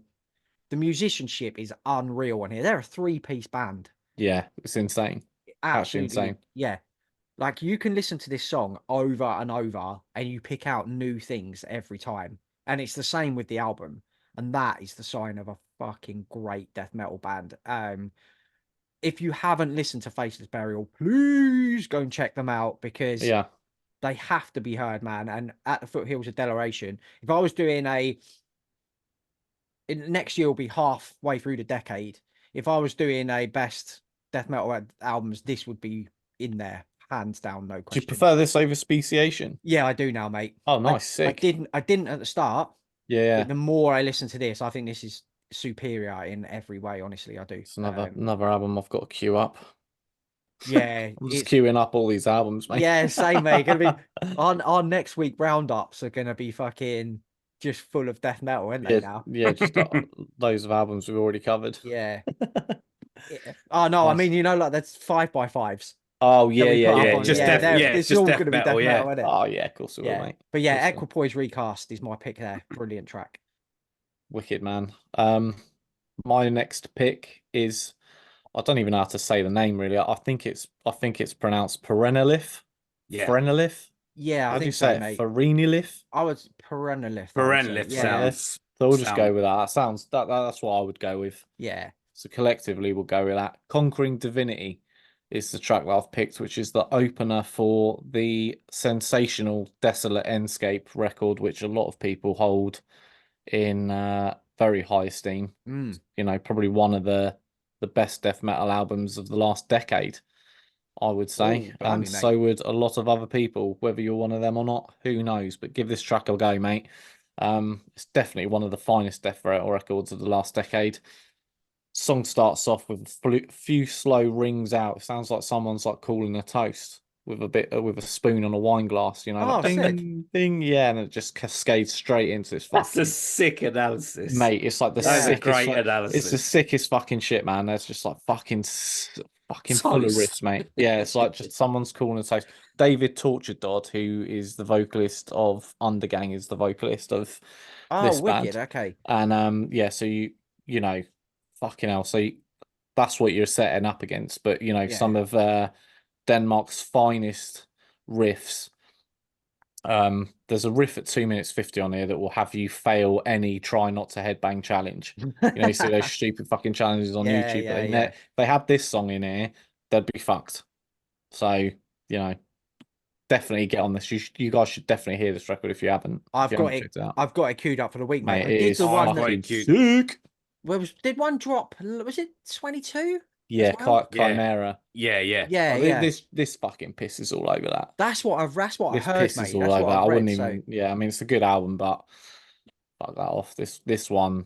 musicianship is unreal on here. They're a 3-piece band. Yeah, it's insane. Absolutely insane. Yeah. Like you can listen to this song over and over and you pick out new things every time. And it's the same with the album. And that is the sign of a fucking great death metal band. If you haven't listened to Faceless Burial, please go and check them out because they have to be heard, man. And at the foothills of Deleration, if I was doing next year will be halfway through the decade. If I was doing a best death metal albums, this would be in there, hands down, no question. Do you prefer this over Speciation? Yeah, I do now, mate. Oh, nice, sick. I didn't at the start. Yeah. But the more I listen to this, I think this is superior in every way. Honestly, I do. It's another album I've got to queue up. Yeah, I'm just queuing up all these albums, mate. Yeah, same, mate. Gonna be our next week roundups are gonna be fucking just full of death metal, aren't they now? Yeah, just loads of albums we've already covered. Yeah. Oh no, I mean, like that's 5x5s. Oh yeah. Just it's all gonna be death metal, isn't it? Oh yeah, of course it will, mate. But yeah, Equipoise Recast is my pick there. Brilliant track. Wicked, man. My next pick is, I don't even know how to say the name really. I think it's pronounced Perennialith. Yeah. Perennialith. Yeah, How I do you think say so, mate. Perennialith? I was Perennialith. Perennialith sounds. So we'll just go with that. That's what I would go with. Yeah. So collectively we'll go with that. Conquering Divinity is the track that I've picked, which is the opener for the sensational Desolate Endscape record, which a lot of people hold in very high esteem. Mm. You know, probably one of the best death metal albums of the last decade, I would say. Oh, blimey, And so would a lot of other people, whether you're one of them or not, who knows? But give this track a go, mate. It's definitely one of the finest death metal records of the last decade. Song starts off with a few slow rings out. It sounds like someone's like cooling a toast with a spoon on a wine glass, you know, like Oh, ding, sick. ding, yeah, and it just cascades straight into this That's fucking a sick analysis. mate. It's like the That is a sickest, great it's the analysis. sickest fucking shit, man. That's just like fucking full of Toast. riffs, mate. Yeah, it's like just someone's cooling a toast. David Torture Dodd, who is the vocalist of Undergang, is the vocalist of Oh, this wicked. band. Okay. And yeah, so you know, fucking hell. So that's what you're setting up against. But you know, some Yeah. of Denmark's finest riffs. There's a riff at 2 minutes 50 on here that will have you fail any try not to headbang challenge. You know, you see those stupid fucking challenges on Yeah, YouTube. yeah, But yeah. they had this song in here, they'd be fucked. So, you know, definitely get on this. You guys should definitely hear this record if you haven't. I've got it. Checked it out. I've got it queued up for the week, mate. Mate, I it did is the one that fucking cute. sick. did one drop? Was it 22? Yeah, well? Chimera. Yeah. Yeah, Oh, yeah. this fucking pisses all over that. That's what I This heard, pisses mate. all That's over what that. I've I read. wouldn't So even. Yeah, I mean, it's a good album, but fuck that off. This one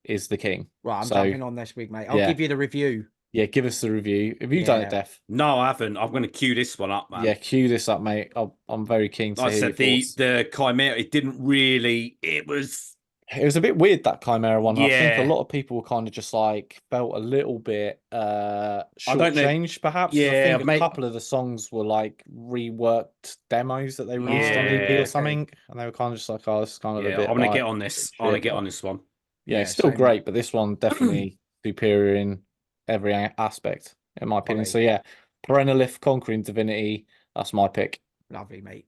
is the king. right, I'm So jumping on this week, mate. I'll yeah. give you the review. yeah, give us the review. Have you done it, Yeah. Def? No, I haven't. I'm going to queue this one up, man. Yeah, cue this up, mate. I'm very keen to Like I hear said, your the thoughts. Chimera, it didn't really. It was. It was a bit weird, that Chimera one. I think a Yeah. lot of people were kind of just like felt a little bit don't know. shortchanged, perhaps. 'cause I Yeah, think a mate. couple of the songs were like reworked demos that they released on EP Yeah. or Okay. something, and they were kind of just like, "Oh, this is kind of a Yeah, bit." I'm going to like, get on this. I'm going to shit, get but on this one. yeah, Yeah, it's still same, great, mate. but this one definitely superior in every aspect, in my opinion. So Quality. yeah, Perennialith, Conquering Divinity. That's my pick. Lovely, mate.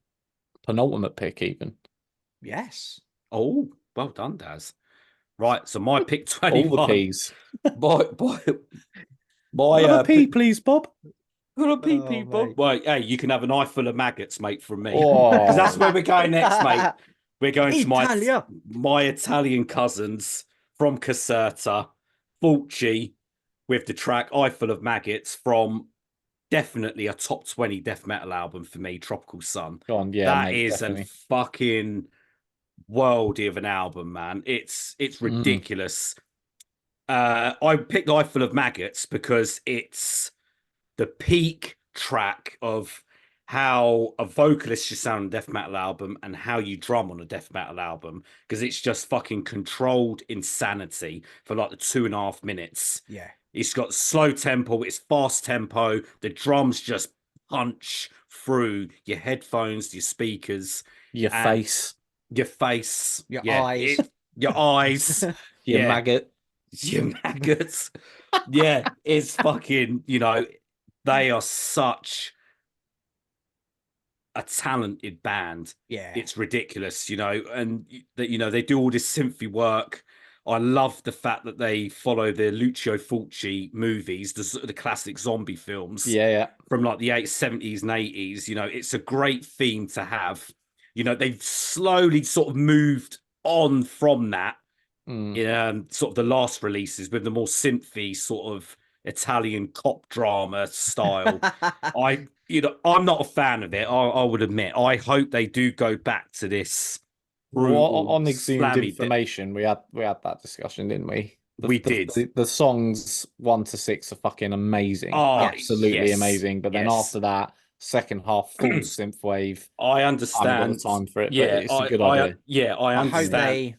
Penultimate pick, even. Yes. Oh, well done, Daz. Right, so my pick All 21. the peas. My Have a pea, please, Bob. Put a Oh, PP, Bob. mate. Well, hey, you can have an eye full of maggots, mate, from me. Oh, Because that's where we're going next, mate. We're going to Italia. my Italian cousins from Caserta, Fulci, with the track Eye Full of Maggots from definitely a top 20 death metal album for me, Tropical Sun. go on, yeah, That mate, is a definitely. fucking worldy of an album, man. It's ridiculous. I picked Eye Full of Maggots because it's the peak track of how a vocalist should sound on a death metal album and how you drum on a death metal album, because it's just fucking controlled insanity for like the 2.5 minutes. Yeah. It's got slow tempo, it's fast tempo, the drums just punch through your headphones, your speakers, Your and face, your face, Your yeah, eyes. your eyes, your yeah. maggot. your maggots. Yeah, it's fucking, they are such a talented band. Yeah. It's ridiculous, and that they do all this synthy work. I love the fact that they follow the Lucio Fulci movies, the classic zombie films Yeah. from like the 70s and 80s. It's a great theme to have. They've slowly sort of moved on from that in sort of the last releases with the more synthy sort of Italian cop drama style. I'm not a fan of it. I would admit. I hope they do go back to this. Well, on Exhumed slammy Information, we had that discussion, didn't we? We did. The songs 1 to 6 are fucking amazing, Oh, absolutely yes, amazing. But then yes. after that, second half full synthwave. I I haven't understand. got the time for it, but Yeah, it's a good idea. I I hope understand. they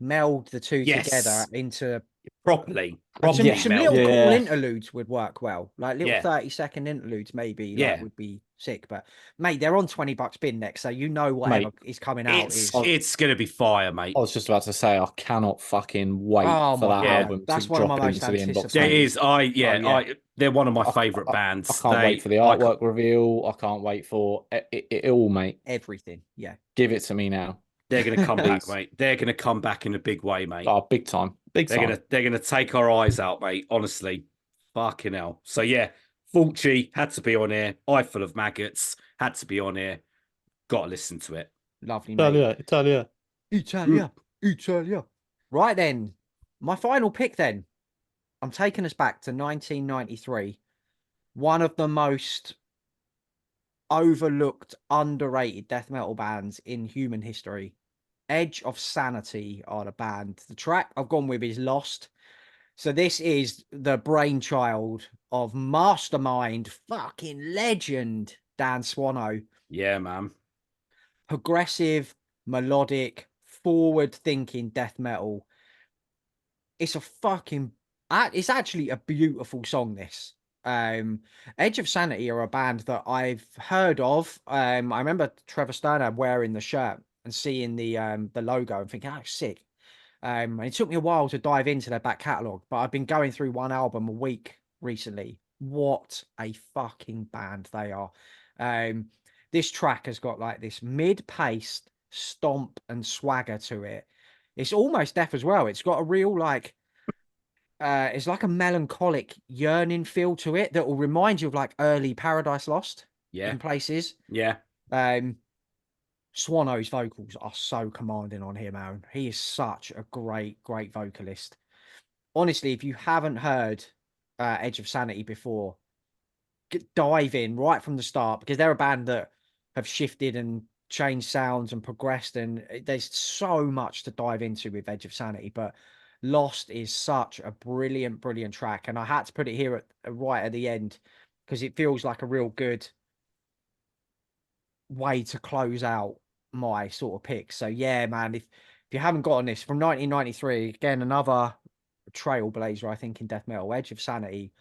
meld the two Yes. together into properly some Yeah. little Yeah. cool interludes would work well. Like little Yeah. 30-second interludes, maybe. Yeah. Would be sick. But mate, they're on $20 bin next, so whatever is coming out It's gonna be fire, mate. I was just about to say, I cannot fucking wait Oh for my that God. album That's to one of drop my most into the inbox. anticipated. There is, yeah. they're one of my favorite bands. I can't wait for the artwork reveal. I can't wait for it all, mate. Everything. Yeah. Give it to me now. They're gonna come back, Please. mate. They're gonna come back in a big way, mate. Oh, big time. Big time. They're gonna take our eyes out, mate. Honestly, fucking hell. So yeah, Fulci had to be on here. Eye Full of Maggots had to be on here. Got to listen to it. Lovely, mate. Italia. Italia. Italia. Right then, my final pick then. I'm taking us back to 1993. One of the most overlooked, underrated death metal bands in human history. Edge of Sanity are the band. The track I've gone with is Lost. So this is the brainchild of mastermind, fucking legend, Dan Swano. Yeah, man. Progressive, melodic, forward-thinking death metal. It's a fucking... It's actually a beautiful song, this. Edge of Sanity are a band that I've heard of. I remember Trevor Sterner wearing the shirt and seeing the logo and thinking, oh, sick. And it took me a while to dive into their back catalogue, but I've been going through one album a week recently. What a fucking band they are. This track has got like this mid-paced stomp and swagger to it. It's almost deaf as well. It's got a real like it's like a melancholic yearning feel to it that will remind you of like early Paradise Lost Yeah. in places. Yeah. Swano's vocals are so commanding on here, man. He is such a great, great vocalist. Honestly, if you haven't heard Edge of Sanity before, dive in right from the start, because they're a band that have shifted and changed sounds and progressed, and there's so much to dive into with Edge of Sanity. But Lost is such a brilliant, brilliant track, and I had to put it here right at the end because it feels like a real good way to close out my sort of pick. So yeah, man, if you haven't gotten this from 1993, again another trailblazer, I think, in death metal, Edge of Sanity,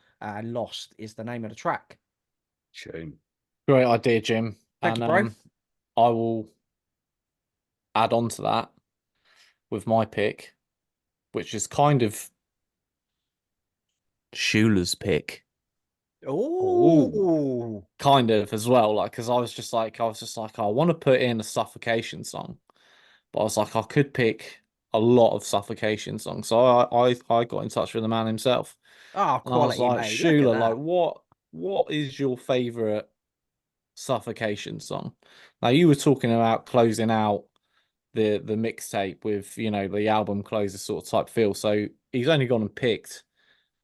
Lost is the name of the track. Tune. Great idea, Jim. Thank you, bro. I will add on to that with my pick, which is kind of Schuler's pick. Oh, kind of as well, like, because I was just like, I want to put in a Suffocation song, but I was like, I could pick a lot of Suffocation songs, so I got in touch with the man himself, oh, and I was quality, like, mate. Look at Schuler, that. like, what is your favorite Suffocation song? Now, you were talking about closing out the mixtape with, you know, the album closer sort of type feel, so he's only gone and picked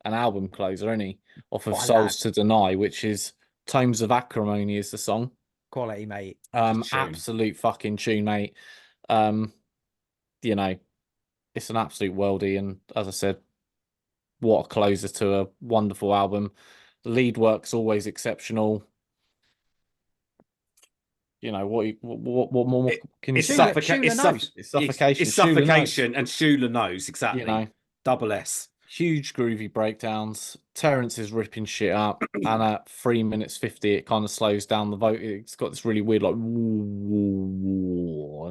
an album closer, only off of Oh, Souls lad. to Deny, which is Tomes of Acrimony is the song. Quality, mate. Absolute fucking tune, mate. You know, it's an absolute worldie, and as I said, what a closer to a wonderful album. The lead work's always exceptional. You know, what more can you It's say? Schuler knows. It's Suffocation. It's Schuler knows. Suffocation, and Schuler knows exactly. You know, Double S. huge groovy breakdowns. Terrence is ripping shit up, and at 3 minutes 50, it kind of slows down the vote. It's got this really weird, like,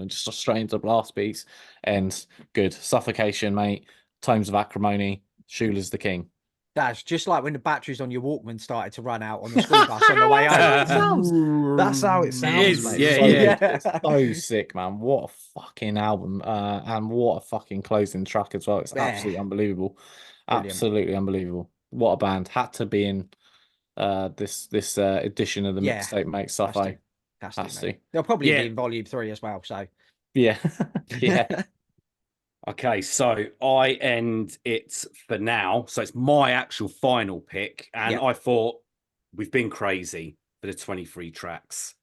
and just straight into blast beats. And good Suffocation, mate. Tomes of Acrimony. Schuler's the king. That's just like when the batteries on your Walkman started to run out on the school bus on the way home. That's how it sounds, is, mate. yeah, So yeah. good. It's so sick, man. What a fucking album. And what a fucking closing track as well. It's absolutely unbelievable. Brilliant. Absolutely unbelievable. What a band. Had to be in this edition of the mixtape, mate. Suffo. Has to. They'll probably be in volume 3 as well. So yeah. Yeah. Okay, so I end it for now. So it's my actual final pick. And I thought we've been crazy for the 23 tracks.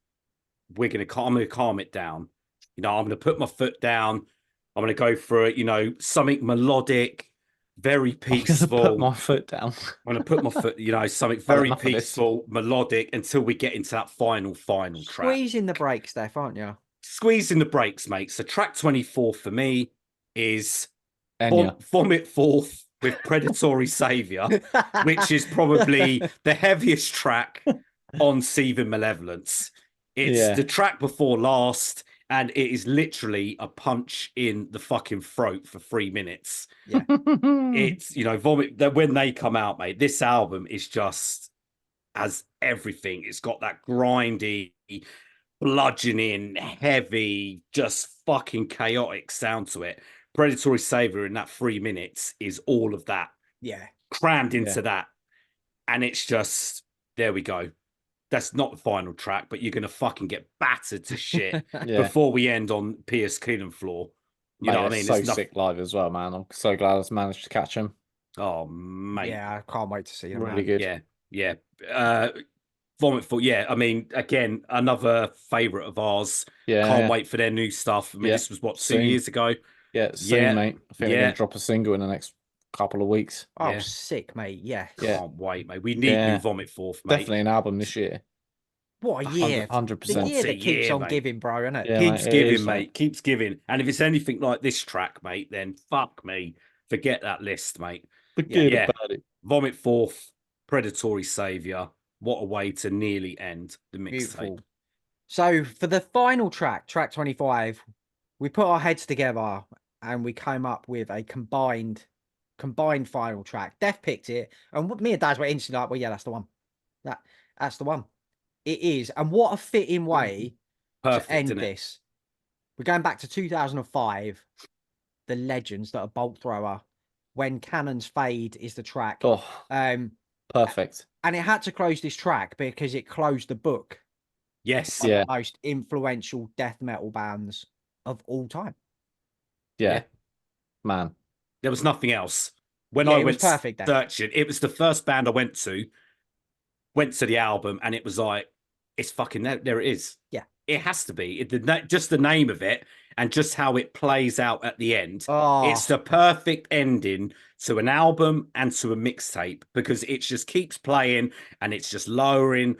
I'm gonna calm it down. You know, I'm gonna put my foot down. I'm gonna go for it, you know, something melodic, very peaceful. I'm gonna put my foot down. I'm gonna put my foot, you know, something very peaceful, melodic until we get into that final track. Squeezing the brakes, Steph, aren't you? Squeezing the brakes, mate. So track 24 for me is Vomit Forth with Predatory Savior, which is probably the heaviest track on Seething Malevolence. It's the track before last, and it is literally a punch in the fucking throat for 3 minutes. Yeah. It's, you know, Vomit, when they come out, mate, this album is just as everything. It's got that grindy, bludgeoning, heavy, just fucking chaotic sound to it. Predatory Savior in that 3 minutes is all of that. Yeah. Crammed into that. And it's just, there we go. That's not the final track, but you're going to fucking get battered to shit before we end on Pierce Killing Floor. You Mate, know what I they're mean? so It's nothing. sick live as well, man. I'm so glad I managed to catch them. Oh, mate. Yeah, I can't wait to see them. Really Man. good. Yeah, yeah. Vomit for yeah. I mean, again, another favorite of ours. Yeah, Can't yeah. wait for their new stuff. I mean, Yeah, this was what 2 soon. years ago. Yeah, soon, Yeah, mate. I think they're yeah. going to drop a single in the next couple of weeks. Oh, Yeah. sick, mate. Yes. Yeah. Can't wait, mate. We need new Yeah. Vomit Forth, mate. Definitely an album this year. What a year. 100%. The year What a that keeps year, on mate. giving, bro, isn't it? Yeah, Keeps mate, it giving, is, mate. Keeps giving. And if it's anything like this track, mate, then fuck me. Forget that list, mate. Forget Yeah. about it. Vomit Forth, Predatory Savior. What a way to nearly end the mixtape. Beautiful. So for the final track, track 25, we put our heads together and we came up with a combined final track. Def picked it, and me and Daz were instantly like, well, yeah, that's the one. That's the one. It is. And what a fitting way Perfect, to end isn't it? this. We're going back to 2005. The Legends that are Bolt Thrower. When Cannons Fade is the track. Oh, perfect. And it had to close this track because it closed the book. Yes. One Yeah. of the most influential death metal bands of all time. Yeah. Man. There was nothing else. When Yeah, I it was went perfect, Def. searching, it was the first band I went to the album, and it was like, it's fucking there it is. Yeah. It has to be. Just the name of it and just how it plays out at the end. Oh, It's the perfect ending to an album and to a mixtape because it just keeps playing and it's just lowering.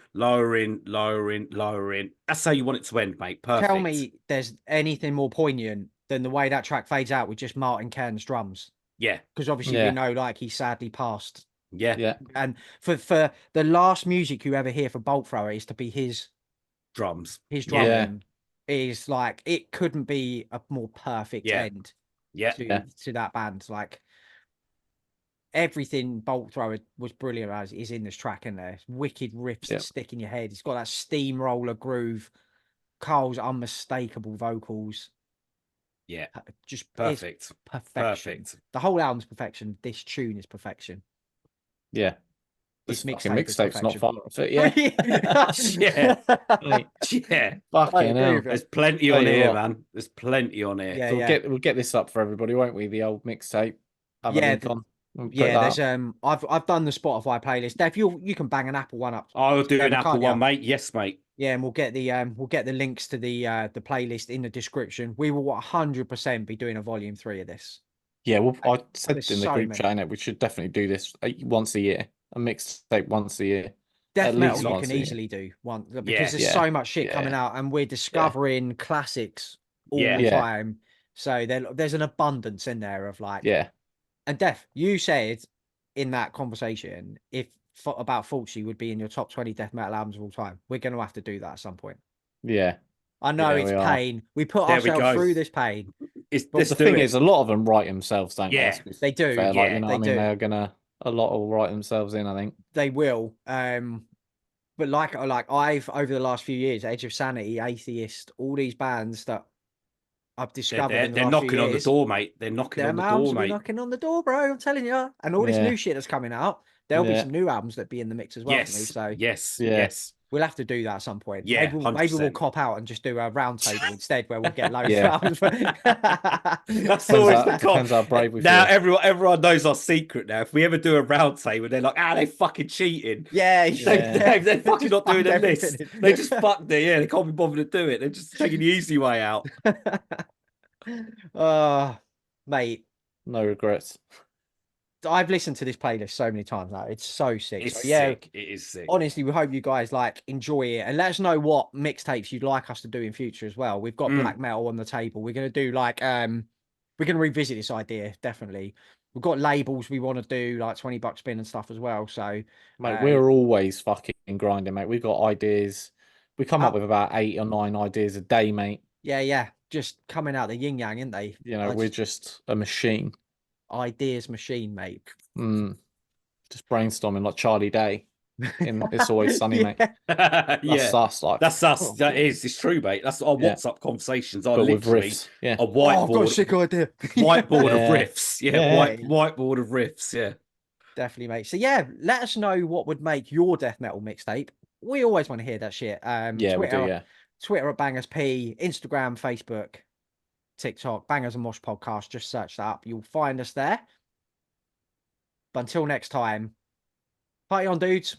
That's how you want it to end, mate. Perfect. tell me there's anything more poignant than the way that track fades out with just Martin Kern's drums. Yeah. Because obviously Yeah. we know like he sadly passed. Yeah. Yeah. And for the last music you ever hear for Bolt Thrower is to be his Drums. drumming is like, it couldn't be a more perfect Yeah. end Yeah. to that band. Like everything Bolt Thrower was brilliant as is in this track, in there. Wicked riffs that stick in your head. It's got that steamroller groove. Carl's unmistakable vocals. Yeah. Just Perfect. Perfection. Perfect. The whole album's perfection. This tune is perfection. Yeah. This This fucking mixtape is mixtape's not perfection. far off it. Yeah. Yeah. Yeah. Fucking hell. There's plenty Tell on you here, what. man. There's plenty on here. Yeah, So yeah. we'll get this up for everybody, won't we? The old mixtape. Have a Yeah, link on. We'll put Yeah, that there's up. I've done the Spotify playlist. Dave, you can bang an Apple one up. I'll do an together, Apple can't one, you? mate. Yes, mate. Yeah, and we'll get the links to the playlist in the description. We will 100% be doing a volume 3 of this. Yeah, well, I said there's in the so group many. chat, innit, we should definitely do this once a year. A mixtape once a year. Death At metal least you once can a year. easily do one because Yeah, there's yeah, so much shit yeah. coming out, and we're discovering classics all Yeah. the Yeah. time. So there's an abundance in there of like. Yeah. And Def, you said in that conversation about Fulci would be in your top 20 death metal albums of all time. We're going to have to do that at some point. Yeah. I know Yeah, it's we are. pain. We put There we ourselves go. through this pain. Let's The do thing it. is, a lot of them write themselves, don't Yeah, they? Let's be they do, fair, like, yeah, you know they what I mean? do. They're gonna, a lot will write themselves in, I think. They will. But like I've over the last few years, Edge of Sanity, Atheist, all these bands that I've discovered in the they're last knocking few on the years, door, mate. They're knocking their on the albums door, will be mate. knocking on the door, bro. I'm telling you. And all this Yeah. new shit that's coming out, there'll be Yeah. some new albums that be in the mix as well for me. Yes, So yes, Yeah. yes. we'll have to do that at some point. Yeah, maybe we'll 100%. cop out and just do a round table instead, where we'll get loads Yeah. of albums. That's Depends always how- the depends how brave we Now feel. everyone knows our secret. Now, if we ever do a round table, they're like, they fucking cheating. Yeah, They're fucking Just not doing fucked a list. everything. They just fucked it. Yeah, they can't be bothered to do it. They're just taking the easy way out. Mate, No regrets. I've listened to this playlist so many times now. It's so sick. It's So, yeah, sick. It is sick. honestly, we hope you guys like enjoy it, and let us know what mixtapes you'd like us to do in future as well. We've got black metal on the table. We're gonna do like we're gonna revisit this idea, definitely. We've got labels we want to do, like $20 spin and stuff as well. So Mate, we're always fucking grinding, mate. We've got ideas. We come up with about 8 or 9 ideas a day, mate. yeah, just coming out the yin yang, aren't they? You know, we're just a machine. Ideas machine, mate. Just brainstorming like Charlie Day in It's Always Sunny, mate. That's us, like. That's us. That is. It's true, mate. That's our WhatsApp conversations are But with literally riffs. Yeah. a whiteboard. I've got a sick idea. Whiteboard Yeah. of riffs. Yeah, Yeah. whiteboard of riffs. Yeah. Definitely, mate. So yeah, let us know what would make your death metal mixtape. We always want to hear that shit. Yeah, we do, yeah. Twitter at Bangers P, Instagram, Facebook, TikTok, Bangers and Mosh Podcast. Just search that up. You'll find us there. But until next time, party on, dudes.